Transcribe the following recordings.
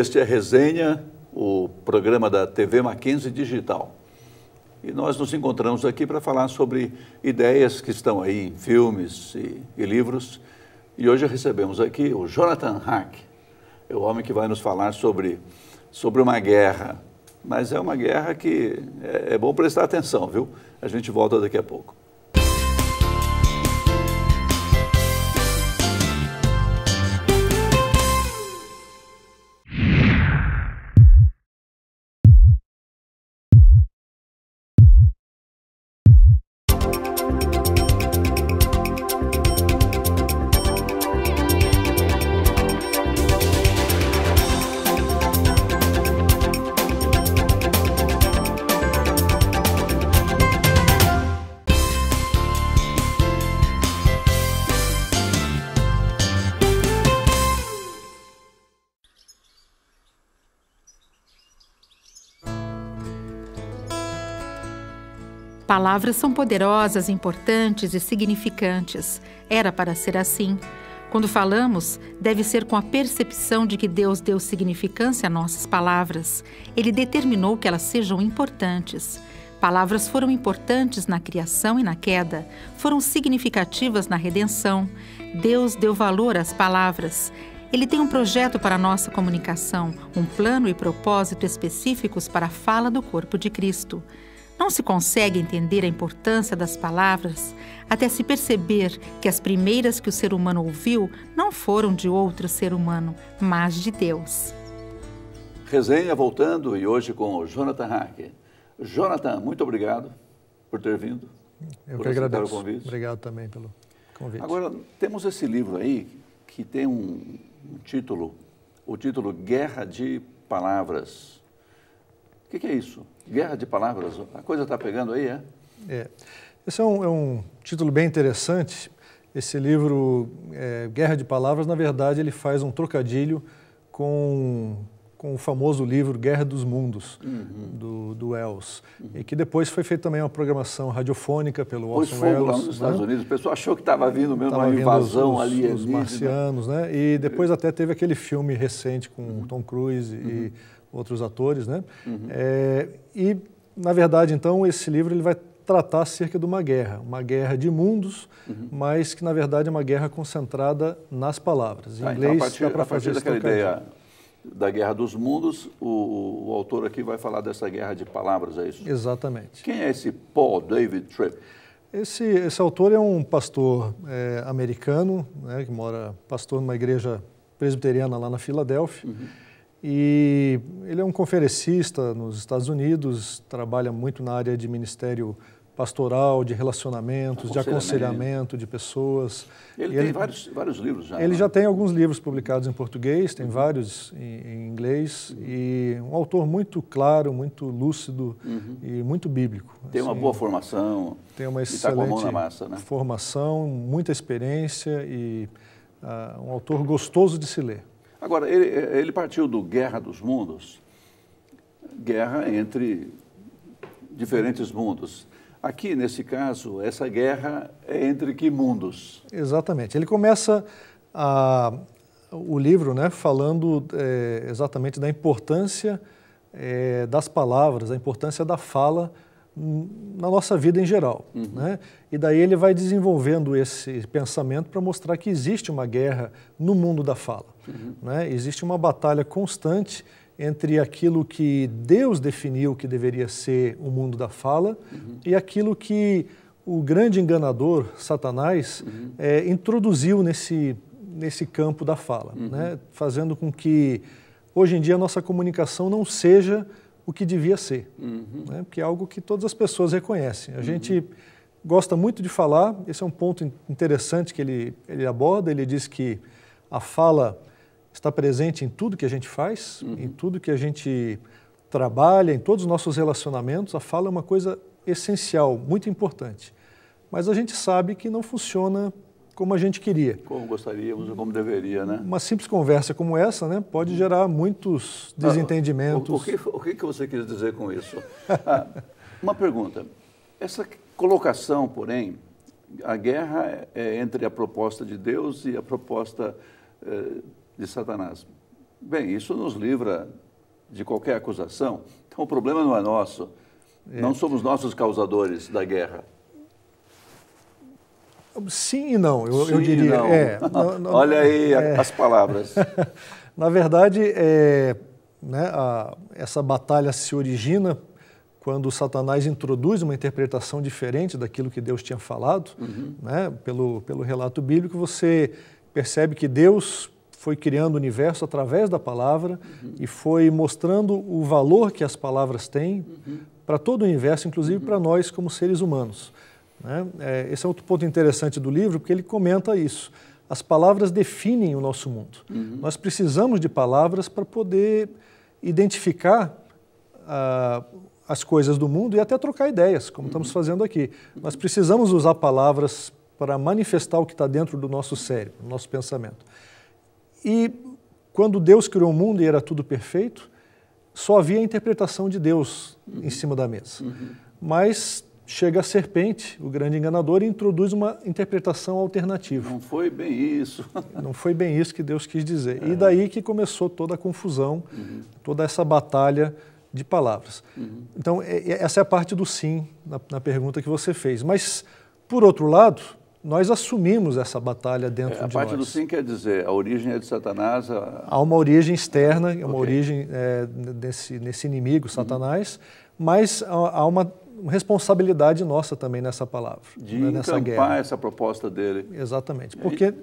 este é Resenha, o programa da TV Mackenzie Digital. E nós nos encontramos aqui para falar sobre ideias que estão aí em filmes e livros. E hoje recebemos aqui o Jonathan Haack, é o homem que vai nos falar sobre uma guerra. Mas é uma guerra que é bom prestar atenção, viu? A gente volta daqui a pouco. Palavras são poderosas, importantes e significantes. Era para ser assim. Quando falamos, deve ser com a percepção de que Deus deu significância a nossas palavras. Ele determinou que elas sejam importantes. Palavras foram importantes na criação e na queda. Foram significativas na redenção. Deus deu valor às palavras. Ele tem um projeto para a nossa comunicação, um plano e propósito específicos para a fala do corpo de Cristo. Não se consegue entender a importância das palavras até se perceber que as primeiras que o ser humano ouviu não foram de outro ser humano, mas de Deus. Resenha voltando e hoje com o Jonathan Haack. Jonathan, muito obrigado por ter vindo. Eu que agradeço. Obrigado também pelo convite. Agora, temos esse livro aí que tem um título, o título Guerra de Palavras. O que é isso? Guerra de Palavras? A coisa está pegando aí, é? Esse é um título bem interessante. Esse livro, Guerra de Palavras, na verdade, ele faz um trocadilho com o famoso livro Guerra dos Mundos, do Wells, e que depois foi feita também uma programação radiofônica pelo Orson Welles. Lá nos Estados Unidos, o pessoal achou que estava vindo mesmo uma invasão alienígena. Os marcianos, né? E depois até teve aquele filme recente com Tom Cruise e outros atores, né? E, na verdade, então, esse livro ele vai tratar acerca de uma guerra de mundos, mas que, na verdade, é uma guerra concentrada nas palavras. Em inglês, então, a partir daquela ideia da Guerra dos Mundos, o autor aqui vai falar dessa guerra de palavras, é isso? Exatamente. Quem é esse Paul David Tripp? Esse autor é um pastor americano, né, que pastor numa igreja presbiteriana lá na Filadélfia. E ele é um conferencista nos Estados Unidos, trabalha muito na área de ministério pastoral, de relacionamentos, de aconselhamento de pessoas. Ele tem vários livros já. Ele já tem alguns livros publicados em português, tem vários em inglês, e um autor muito claro, muito lúcido e muito bíblico. Tem uma boa formação. Tem uma excelente tá com a mão na massa, né? Formação, muita experiência e um autor gostoso de se ler. Agora, ele partiu do Guerra dos Mundos, guerra entre diferentes mundos. Aqui, nesse caso, essa guerra é entre que mundos? Exatamente. Ele começa o livro, né, falando exatamente da importância das palavras, da importância da fala na nossa vida em geral, né? E daí ele vai desenvolvendo esse pensamento para mostrar que existe uma guerra no mundo da fala, né? Existe uma batalha constante entre aquilo que Deus definiu que deveria ser o mundo da fala e aquilo que o grande enganador, Satanás, introduziu nesse campo da fala, né? Fazendo com que hoje em dia a nossa comunicação não seja o que devia ser, né? Porque é algo que todas as pessoas reconhecem. A gente gosta muito de falar, esse é um ponto interessante que ele aborda. Ele diz que a fala está presente em tudo que a gente faz, em tudo que a gente trabalha, em todos os nossos relacionamentos. A fala é uma coisa essencial, muito importante. Mas a gente sabe que não funciona como a gente queria. Como gostaríamos ou como deveria, né? Uma simples conversa como essa, né, pode gerar muitos desentendimentos. O que você quis dizer com isso? Uma pergunta. Essa colocação, porém, a guerra é entre a proposta de Deus e a proposta de Satanás. Bem, isso nos livra de qualquer acusação. Então o problema não é nosso. Não somos nós os causadores da guerra. Sim e não, Sim eu diria. Não. Olha aí as palavras. Na verdade, essa batalha se origina quando Satanás introduz uma interpretação diferente daquilo que Deus tinha falado. Né? Pelo relato bíblico, você percebe que Deus foi criando o universo através da palavra e foi mostrando o valor que as palavras têm para todo o universo, inclusive para nós como seres humanos. Né? Esse é outro ponto interessante do livro, porque ele comenta isso. As palavras definem o nosso mundo. Nós precisamos de palavras para poder identificar as coisas do mundo e até trocar ideias, como estamos fazendo aqui. Nós precisamos usar palavras para manifestar o que está dentro do nosso cérebro, do nosso pensamento. E quando Deus criou o mundo e era tudo perfeito, só havia a interpretação de Deus em cima da mesa. Mas chega a serpente, o grande enganador, e introduz uma interpretação alternativa. Não foi bem isso. Não foi bem isso que Deus quis dizer. E daí que começou toda a confusão, toda essa batalha de palavras. Então, essa é a parte do sim na pergunta que você fez. Mas, por outro lado, nós assumimos essa batalha dentro de nós. A parte do sim quer dizer, a origem é de Satanás? Há uma origem externa, uma origem nesse inimigo, Satanás, mas há uma responsabilidade nossa também nessa palavra. De nessa encampar guerra. Essa proposta dele. Exatamente, porque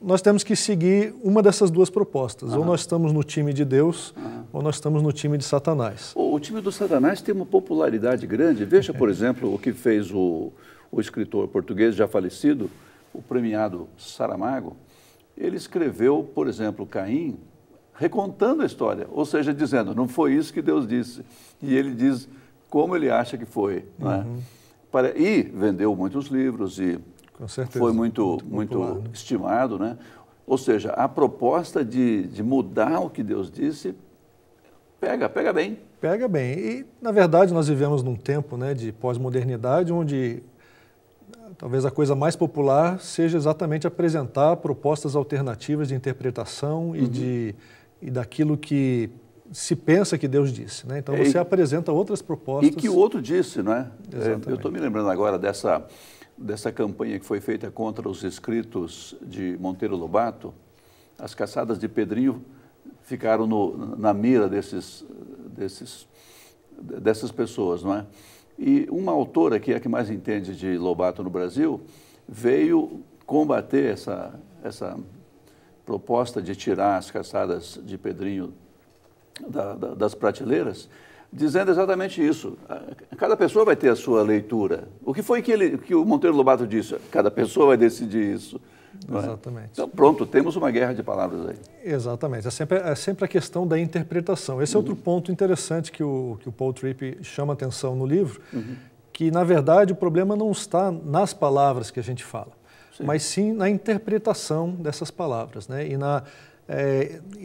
nós temos que seguir uma dessas duas propostas. Ou nós estamos no time de Deus, ou nós estamos no time de Satanás. O time do Satanás tem uma popularidade grande. Veja, por exemplo, o que fez o escritor português já falecido, o premiado Saramago. Ele escreveu, por exemplo, Caim, recontando a história, ou seja, dizendo, não foi isso que Deus disse. E ele diz como ele acha que foi. Não é? E vendeu muitos livros e Com certeza, foi muito popular, né? estimado. Né? Ou seja, a proposta de mudar o que Deus disse pega bem. Pega bem. E, na verdade, nós vivemos num tempo, né, de pós-modernidade, onde talvez a coisa mais popular seja exatamente apresentar propostas alternativas de interpretação e daquilo que se pensa que Deus disse. Né? Então você apresenta outras propostas. E que o outro disse, não é? Exatamente. Eu estou me lembrando agora dessa campanha que foi feita contra os escritos de Monteiro Lobato. As caçadas de Pedrinho ficaram na mira dessas pessoas, não é? E uma autora, que é a que mais entende de Lobato no Brasil, veio combater essa proposta de tirar as caçadas de Pedrinho das prateleiras, dizendo exatamente isso. Cada pessoa vai ter a sua leitura. O que foi que o Monteiro Lobato disse? Cada pessoa vai decidir isso. Exatamente. Então, pronto, temos uma guerra de palavras aí. Exatamente. É sempre a questão da interpretação. Esse é outro ponto interessante que o Paul Tripp chama atenção no livro, que, na verdade, o problema não está nas palavras que a gente fala, mas sim na interpretação dessas palavras, né? E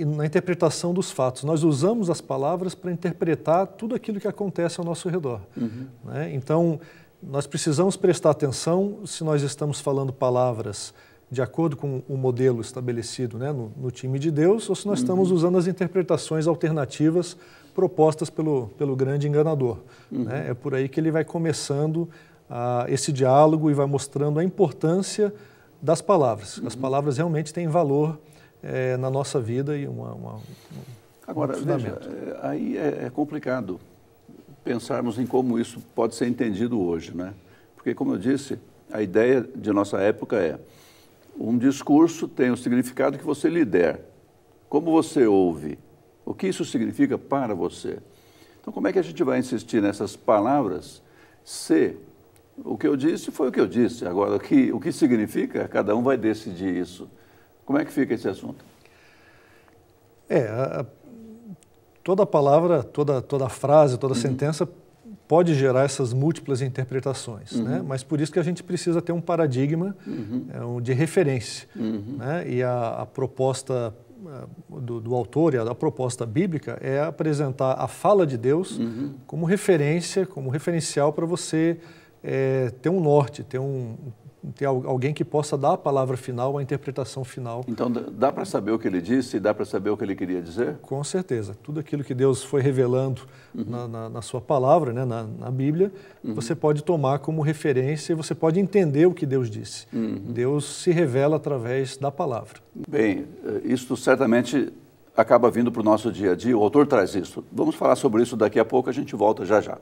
na interpretação dos fatos. Nós usamos as palavras para interpretar tudo aquilo que acontece ao nosso redor. Né? Então, nós precisamos prestar atenção se nós estamos falando palavras de acordo com o modelo estabelecido, né, no time de Deus, ou se nós estamos usando as interpretações alternativas propostas pelo grande enganador. Né? É por aí que ele vai começando esse diálogo e vai mostrando a importância das palavras. As palavras realmente têm valor na nossa vida e Agora, veja, aí é complicado pensarmos em como isso pode ser entendido hoje, né? Porque, como eu disse, a ideia de nossa época é um discurso tem o significado que você lhe der. Como você ouve? O que isso significa para você? Então, como é que a gente vai insistir nessas palavras se o que eu disse foi o que eu disse? Agora, o que significa, cada um vai decidir isso. Como é que fica esse assunto? Toda palavra, toda frase, toda sentença pode gerar essas múltiplas interpretações, né? Mas por isso que a gente precisa ter um paradigma de referência. Né? E a proposta do autor, e a proposta bíblica é apresentar a fala de Deus como referência, como referencial para você ter um norte, ter um ter alguém que possa dar a palavra final, a interpretação final. Então, dá para saber o que ele disse, dá para saber o que ele queria dizer? Com certeza. Tudo aquilo que Deus foi revelando na sua palavra, né, na Bíblia, você pode tomar como referência e você pode entender o que Deus disse. Deus se revela através da palavra. Bem, isso certamente acaba vindo para o nosso dia a dia, o autor traz isso. Vamos falar sobre isso daqui a pouco, a gente volta já já.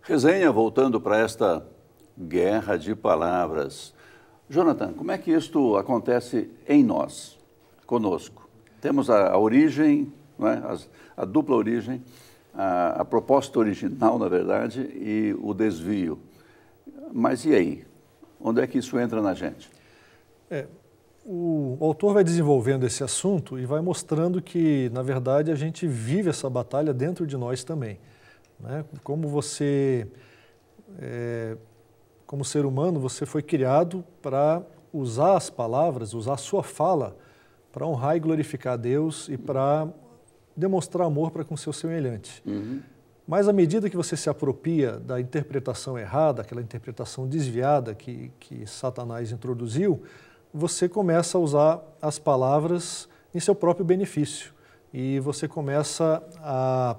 Resenha, voltando para esta guerra de palavras. Jonathan, como é que isto acontece em nós, conosco? Temos a origem, não é? A dupla origem, a proposta original, na verdade, e o desvio. Mas e aí? Onde é que isso entra na gente? O autor vai desenvolvendo esse assunto e vai mostrando que, na verdade, a gente vive essa batalha dentro de nós também. Né? Como você, como ser humano, você foi criado para usar as palavras, usar a sua fala para honrar e glorificar a Deus e para demonstrar amor para com seu semelhante. Mas à medida que você se apropria da interpretação errada, aquela interpretação desviada que Satanás introduziu, você começa a usar as palavras em seu próprio benefício e você começa a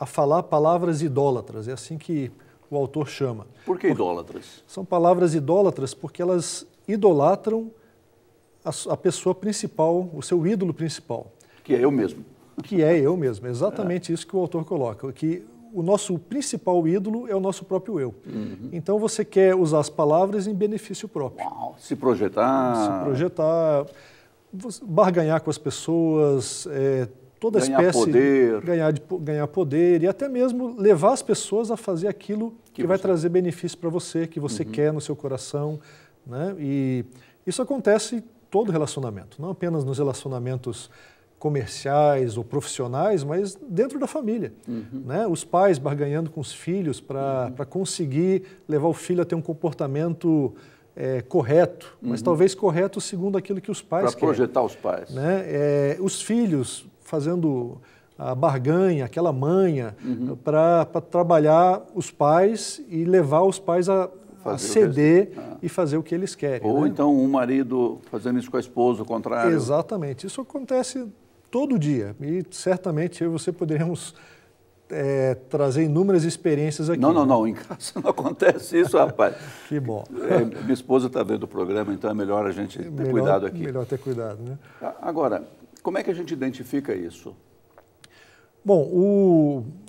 falar palavras idólatras, é assim que o autor chama. Por que idólatras? São palavras idólatras porque elas idolatram a pessoa principal, o seu ídolo principal. Que é eu mesmo. Que é eu mesmo, é exatamente isso que o autor coloca, que o nosso principal ídolo é o nosso próprio eu. Então você quer usar as palavras em benefício próprio. Uau, se projetar. Se projetar, barganhar com as pessoas, toda ganhar espécie poder. Ganhar poder e até mesmo levar as pessoas a fazer aquilo que vai trazer benefício para você, que você quer no seu coração, né? E isso acontece em todo relacionamento, não apenas nos relacionamentos comerciais ou profissionais, mas dentro da família, né? Os pais barganhando com os filhos para conseguir levar o filho a ter um comportamento correto, mas talvez correto segundo aquilo que os pais querem. Para projetar os pais. Né? Os filhos fazendo a barganha, aquela manha, para trabalhar os pais e levar os pais a ceder e fazer o que eles querem. Ou né? então um marido fazendo isso com a esposa, o contrário. Exatamente. Isso acontece todo dia e certamente eu e você poderíamos trazer inúmeras experiências aqui. Não, em casa não acontece isso, rapaz. Que bom. Minha esposa está vendo o programa, então é melhor a gente ter cuidado aqui. Melhor ter cuidado, né? Agora, como é que a gente identifica isso? Bom,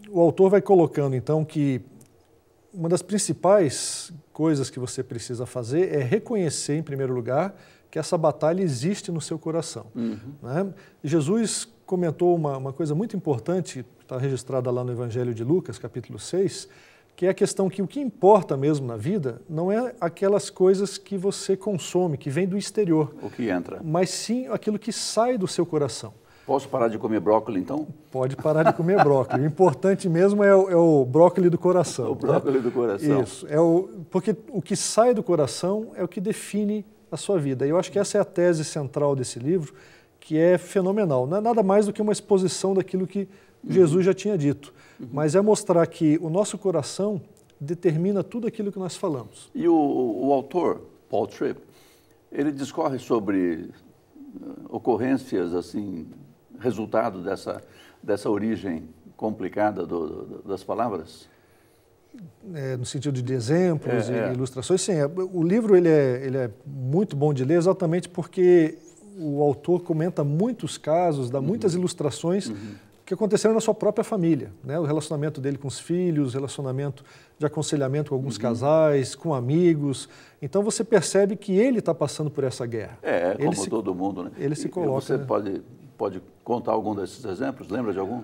o autor vai colocando, então, que uma das principais coisas que você precisa fazer é reconhecer, em primeiro lugar, que essa batalha existe no seu coração. Né? Jesus comentou uma coisa muito importante, está registrada lá no Evangelho de Lucas, capítulo 6, que é a questão que o que importa mesmo na vida não é aquelas coisas que você consome, que vem do exterior. O que entra. Mas sim aquilo que sai do seu coração. Posso parar de comer brócolis, então? Pode parar de comer brócolis. O importante mesmo é o brócolis do coração. O brócolis do coração. Isso. Porque o que sai do coração é o que define a sua vida. E eu acho que essa é a tese central desse livro, que é fenomenal. Não é nada mais do que uma exposição daquilo que Jesus já tinha dito. Mas é mostrar que o nosso coração determina tudo aquilo que nós falamos. E o autor, Paul Tripp, ele discorre sobre ocorrências, assim, resultado dessa origem complicada das palavras? No sentido de exemplos e ilustrações, sim. O livro ele é muito bom de ler exatamente porque o autor comenta muitos casos, dá muitas ilustrações que aconteceram na sua própria família, né? O relacionamento dele com os filhos, relacionamento de aconselhamento com alguns casais, com amigos. Então você percebe que ele está passando por essa guerra. Como todo mundo, né? Ele se coloca. Você pode contar algum desses exemplos? Lembra de algum?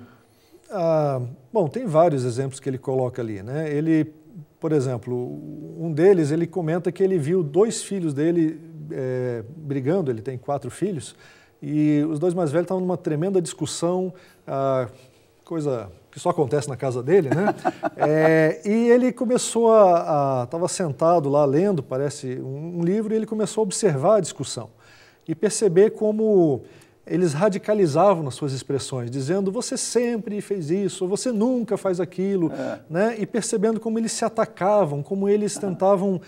Bom, tem vários exemplos que ele coloca ali, né? Ele, por exemplo, um deles, ele comenta que ele viu 2 filhos dele brigando, ele tem 4 filhos, e os 2 mais velhos estavam numa tremenda discussão, coisa que só acontece na casa dele, né? E ele começou estava sentado lá lendo, parece, um livro, e ele começou a observar a discussão e perceber como eles radicalizavam nas suas expressões, dizendo você sempre fez isso, ou você nunca faz aquilo, né? E percebendo como eles se atacavam, como eles tentavam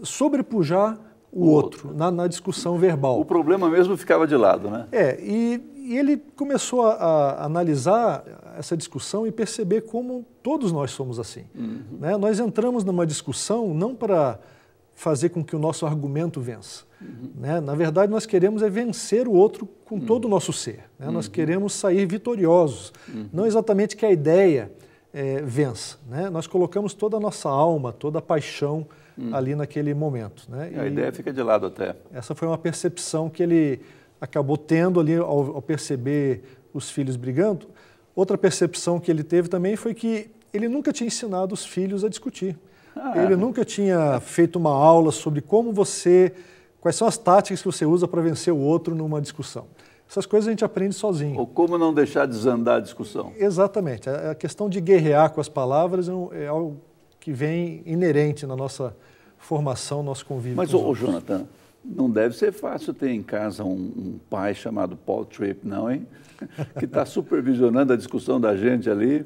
sobrepujar o outro na discussão verbal. O problema mesmo ficava de lado, né? E ele começou a analisar essa discussão e perceber como todos nós somos assim. Né? Nós entramos numa discussão não para fazer com que o nosso argumento vença. Né? Na verdade, nós queremos vencer o outro com todo o nosso ser. Né? Nós queremos sair vitoriosos. Não exatamente que a ideia vença. Né? Nós colocamos toda a nossa alma, toda a paixão ali naquele momento. Né? A ideia fica de lado até. Essa foi uma percepção que ele acabou tendo ali ao perceber os filhos brigando. Outra percepção que ele teve também foi que ele nunca tinha ensinado os filhos a discutir. Ele nunca tinha feito uma aula sobre quais são as táticas que você usa para vencer o outro numa discussão. Essas coisas a gente aprende sozinho. Ou como não deixar desandar a discussão. Exatamente. A questão de guerrear com as palavras é algo que vem inerente na nossa formação, nosso convívio. Mas, Jonathan, não deve ser fácil ter em casa um pai chamado Paul Tripp, não, hein? Que está supervisionando a discussão da gente ali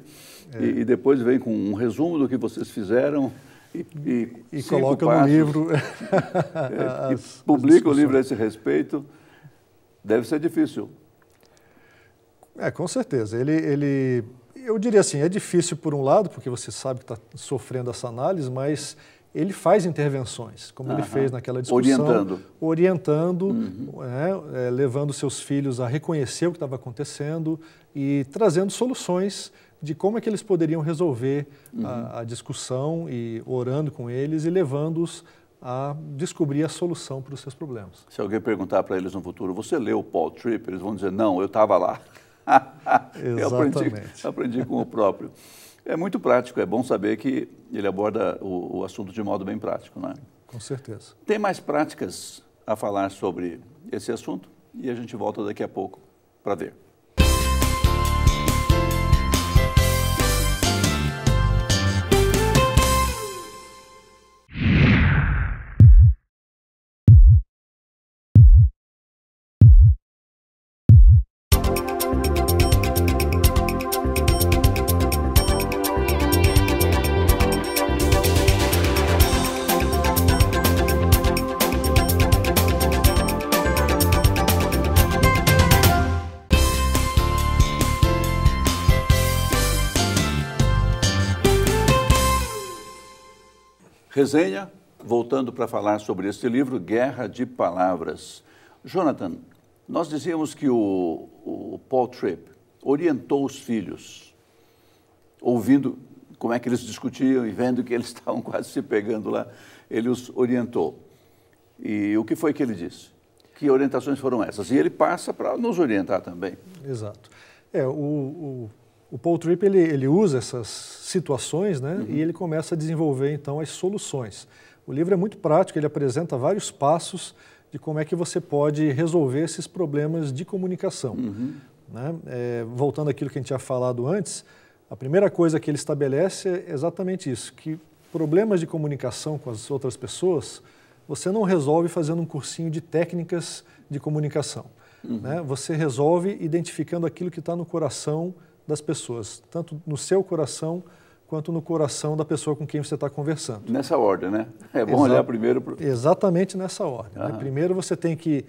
e depois vem com um resumo do que vocês fizeram e coloca no livro. E publica o livro a esse respeito. Deve ser difícil. Com certeza. Eu diria assim, é difícil por um lado, porque você sabe que está sofrendo essa análise, mas ele faz intervenções, como ele fez naquela discussão. Orientando, levando seus filhos a reconhecer o que estava acontecendo e trazendo soluções de como é que eles poderiam resolver a discussão e orando com eles e levando-os a descobrir a solução para os seus problemas. Se alguém perguntar para eles no futuro, você leu o Paul Tripp? Eles vão dizer, não, eu estava lá. Exatamente. Eu aprendi com o próprio. É muito prático, é bom saber que ele aborda o assunto de modo bem prático, não é? Com certeza. Tem mais práticas a falar sobre esse assunto e a gente volta daqui a pouco para ver. Resenha, voltando para falar sobre este livro, Guerra de Palavras. Jonathan, nós dizíamos que o Paul Tripp orientou os filhos, ouvindo como é que eles discutiam e vendo que eles estavam quase se pegando lá, ele os orientou. E o que foi que ele disse? Que orientações foram essas? E ele passa para nos orientar também. Exato. O Paul Tripp, ele usa essas situações, né, e ele começa a desenvolver, então, as soluções. O livro é muito prático, ele apresenta vários passos de como é que você pode resolver esses problemas de comunicação. Né? Voltando àquilo que a gente tinha falado antes, a primeira coisa que ele estabelece é exatamente isso, que problemas de comunicação com as outras pessoas, você não resolve fazendo um cursinho de técnicas de comunicação. Né? Você resolve identificando aquilo que está no coração das pessoas, tanto no seu coração quanto no coração da pessoa com quem você está conversando. Nessa ordem, né? É bom olhar primeiro para... Exatamente nessa ordem. Né? Primeiro você tem que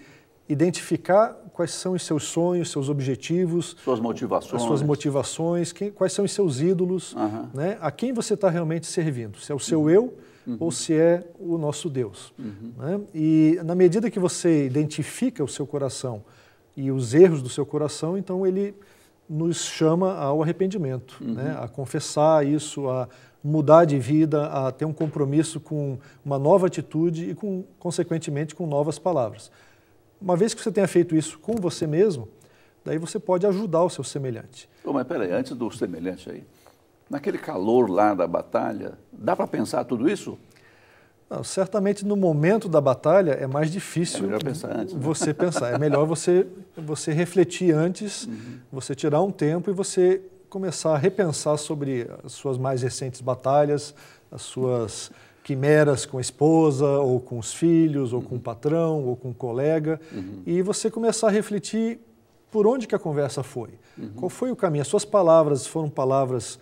identificar quais são os seus sonhos, seus objetivos, suas motivações, as suas motivações, quais são os seus ídolos, né? A quem você está realmente servindo, se é o seu eu ou se é o nosso Deus. Né? E na medida que você identifica o seu coração e os erros do seu coração, então ele nos chama ao arrependimento, né? A confessar isso, a mudar de vida, a ter um compromisso com uma nova atitude e, consequentemente, com novas palavras. Uma vez que você tenha feito isso com você mesmo, daí você pode ajudar o seu semelhante. Mas peraí, antes do semelhante aí, naquele calor lá da batalha, dá para pensar tudo isso? Não, certamente no momento da batalha é mais difícil melhor pensar antes, né? você pensar. É melhor você refletir antes, você tirar um tempo e você começar a repensar sobre as suas mais recentes batalhas, as suas quimeras com a esposa, ou com os filhos, ou com o patrão, ou com o colega, e você começar a refletir por onde que a conversa foi. Qual foi o caminho? As suas palavras foram palavras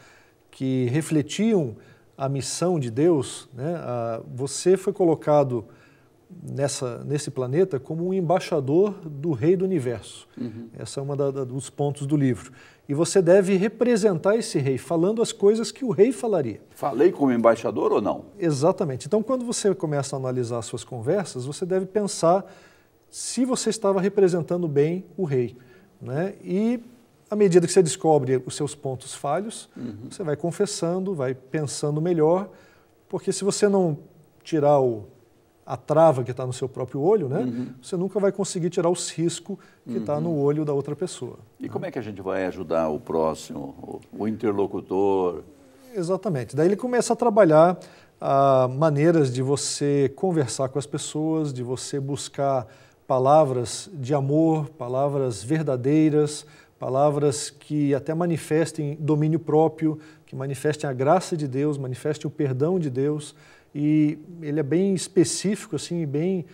que refletiam a missão de Deus, né? Você foi colocado nesse planeta como um embaixador do Rei do Universo. Esse é um dos pontos do livro. E você deve representar esse rei, falando as coisas que o rei falaria. Falei como embaixador ou não? Exatamente. Então, quando você começa a analisar as suas conversas, você deve pensar se você estava representando bem o rei, né? E à medida que você descobre os seus pontos falhos, você vai confessando, vai pensando melhor, porque se você não tirar a trava que está no seu próprio olho, né, você nunca vai conseguir tirar o cisco que está no olho da outra pessoa. E como é que a gente vai ajudar o próximo, o interlocutor? Exatamente. Daí ele começa a trabalhar maneiras de você conversar com as pessoas, de você buscar palavras de amor, palavras verdadeiras, palavras que até manifestem domínio próprio, que manifestem a graça de Deus, manifestem o perdão de Deus. E ele é bem específico, assim, bem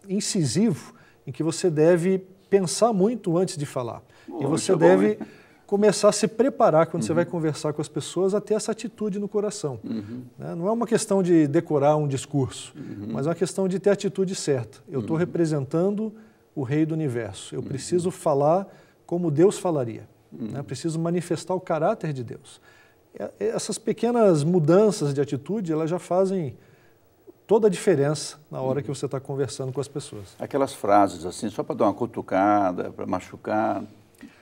incisivo, em que você deve pensar muito antes de falar. E você deve começar a se preparar quando você vai conversar com as pessoas a ter essa atitude no coração. Né? Não é uma questão de decorar um discurso, mas é uma questão de ter a atitude certa. Eu estou representando o Rei do Universo. Eu preciso falar como Deus falaria. Né? Preciso manifestar o caráter de Deus. Essas pequenas mudanças de atitude, elas já fazem toda a diferença na hora que você está conversando com as pessoas. Aquelas frases assim, só para dar uma cutucada, para machucar,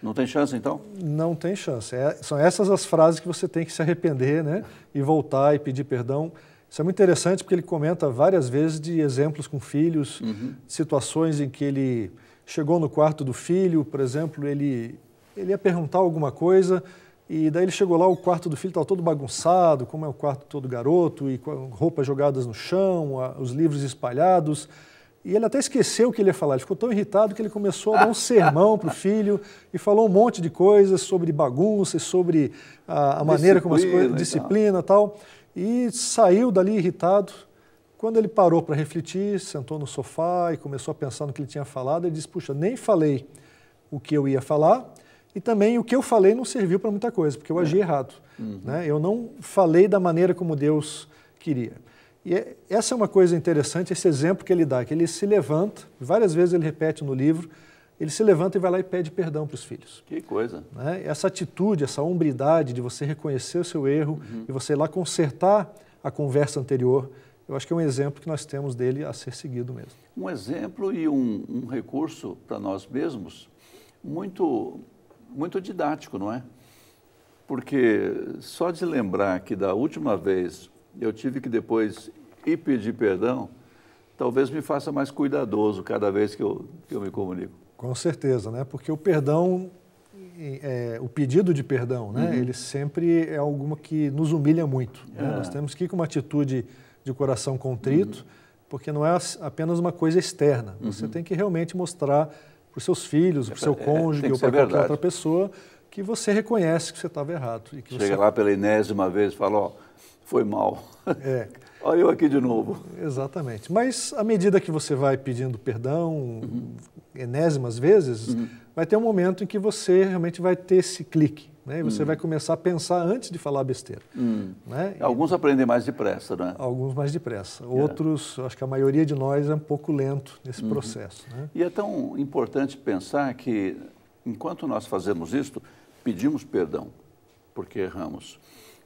não tem chance então? Não tem chance. São essas as frases que você tem que se arrepender, né? E voltar e pedir perdão. Isso é muito interessante porque ele comenta várias vezes de exemplos com filhos, situações em que ele chegou no quarto do filho, por exemplo, ele ia perguntar alguma coisa. E daí ele chegou lá, o quarto do filho estava todo bagunçado, como é o quarto de todo garoto, e com roupas jogadas no chão, os livros espalhados. E ele até esqueceu o que ele ia falar. Ele ficou tão irritado que ele começou a dar um sermão para o filho e falou um monte de coisas sobre bagunça, sobre a maneira como as coisas, disciplina e tal. E saiu dali irritado. Quando ele parou para refletir, sentou no sofá e começou a pensar no que ele tinha falado, ele disse, puxa, nem falei o que eu ia falar, e também o que eu falei não serviu para muita coisa, porque eu agi errado. Né? Eu não falei da maneira como Deus queria. E essa é uma coisa interessante, esse exemplo que ele dá, que ele se levanta, várias vezes ele repete no livro, ele se levanta e vai lá e pede perdão para os filhos. Que coisa. Né? Essa atitude, essa hombridade de você reconhecer o seu erro e você ir lá consertar a conversa anterior, eu acho que é um exemplo que nós temos dele a ser seguido mesmo. Um exemplo e um recurso para nós mesmos muito didático, não é? Porque só de lembrar que da última vez eu tive que depois ir pedir perdão, talvez me faça mais cuidadoso cada vez que eu me comunico. Com certeza, né? Porque o perdão, o pedido de perdão, né? Ele sempre é algo que nos humilha muito. Né? Nós temos que ir com uma atitude de coração contrito, porque não é apenas uma coisa externa. Você tem que realmente mostrar para os seus filhos, para o seu cônjuge ou para qualquer outra pessoa que você reconhece que você estava errado. E que Chega lá pela enésima vez e fala, ó, foi mal. Olha eu aqui de novo. Exatamente. Mas à medida que você vai pedindo perdão, enésimas vezes, vai ter um momento em que você realmente vai ter esse clique. Né? E você vai começar a pensar antes de falar besteira. Né? Alguns aprendem mais depressa, né? Alguns mais depressa. Outros, acho que a maioria de nós é um pouco lento nesse processo. Né? E é tão importante pensar que, enquanto nós fazemos isto, pedimos perdão, porque erramos.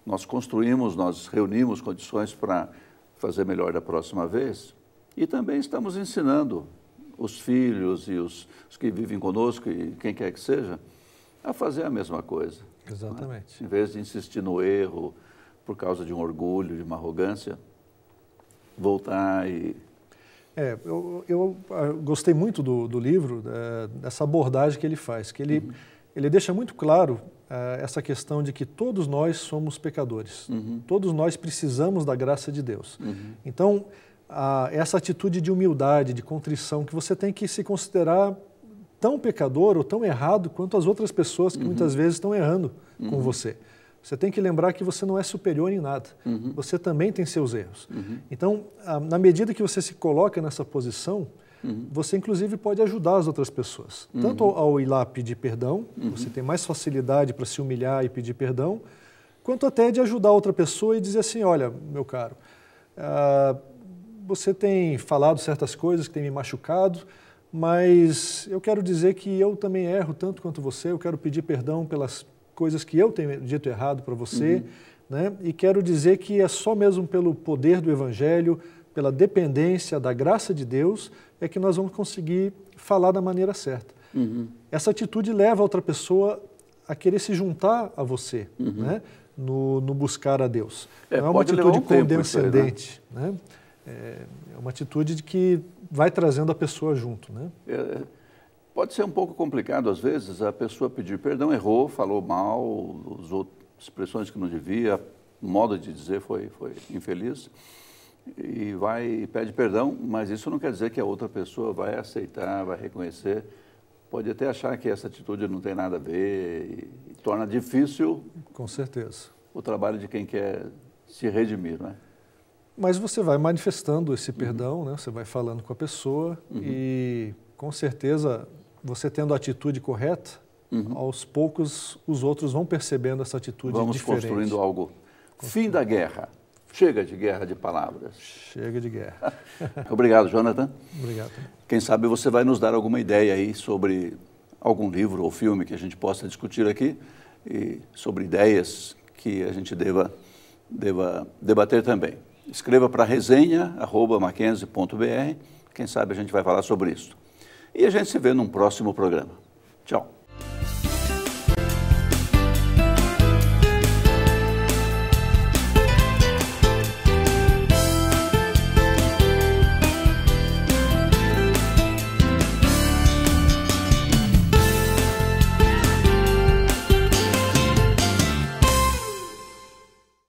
Nós construímos, nós reunimos condições para fazer melhor da próxima vez e também estamos ensinando os filhos e os que vivem conosco e quem quer que seja a fazer a mesma coisa. Exatamente. Né? Em vez de insistir no erro por causa de um orgulho, de uma arrogância, voltar e Eu gostei muito do livro, dessa abordagem que ele faz, que ele deixa muito claro essa questão de que todos nós somos pecadores, todos nós precisamos da graça de Deus. Então, essa atitude de humildade, de contrição, que você tem que se considerar tão pecador ou tão errado quanto as outras pessoas que muitas vezes estão errando com você. Você tem que lembrar que você não é superior em nada. Você também tem seus erros. Então, na medida que você se coloca nessa posição, você inclusive pode ajudar as outras pessoas. Tanto ao ir lá pedir perdão, você tem mais facilidade para se humilhar e pedir perdão, quanto até de ajudar outra pessoa e dizer assim, olha, meu caro, você tem falado certas coisas que tem me machucado, mas eu quero dizer que eu também erro tanto quanto você, eu quero pedir perdão pelas coisas que eu tenho dito errado para você, né? E quero dizer que é só mesmo pelo poder do Evangelho, pela dependência da graça de Deus, é que nós vamos conseguir falar da maneira certa. Essa atitude leva a outra pessoa a querer se juntar a você, né? No buscar a Deus. Não é uma atitude condescendente, né? É uma atitude de que vai trazendo a pessoa junto, né? Pode ser um pouco complicado, às vezes, a pessoa pedir perdão, errou, falou mal, usou expressões que não devia, o modo de dizer foi infeliz, e vai e pede perdão, mas isso não quer dizer que a outra pessoa vai aceitar, vai reconhecer, pode até achar que essa atitude não tem nada a ver e torna difícil, com certeza, o trabalho de quem quer se redimir, né? Mas você vai manifestando esse perdão, né? Você vai falando com a pessoa e, com certeza, você tendo a atitude correta, aos poucos os outros vão percebendo essa atitude diferente. Vamos construindo algo. Fim da guerra. Chega de guerra de palavras. Chega de guerra. Obrigado, Jonathan. Obrigado. Quem sabe você vai nos dar alguma ideia aí sobre algum livro ou filme que a gente possa discutir aqui e sobre ideias que a gente deva debater também. Escreva para resenha@mackenzie.br. Quem sabe a gente vai falar sobre isso. E a gente se vê num próximo programa. Tchau.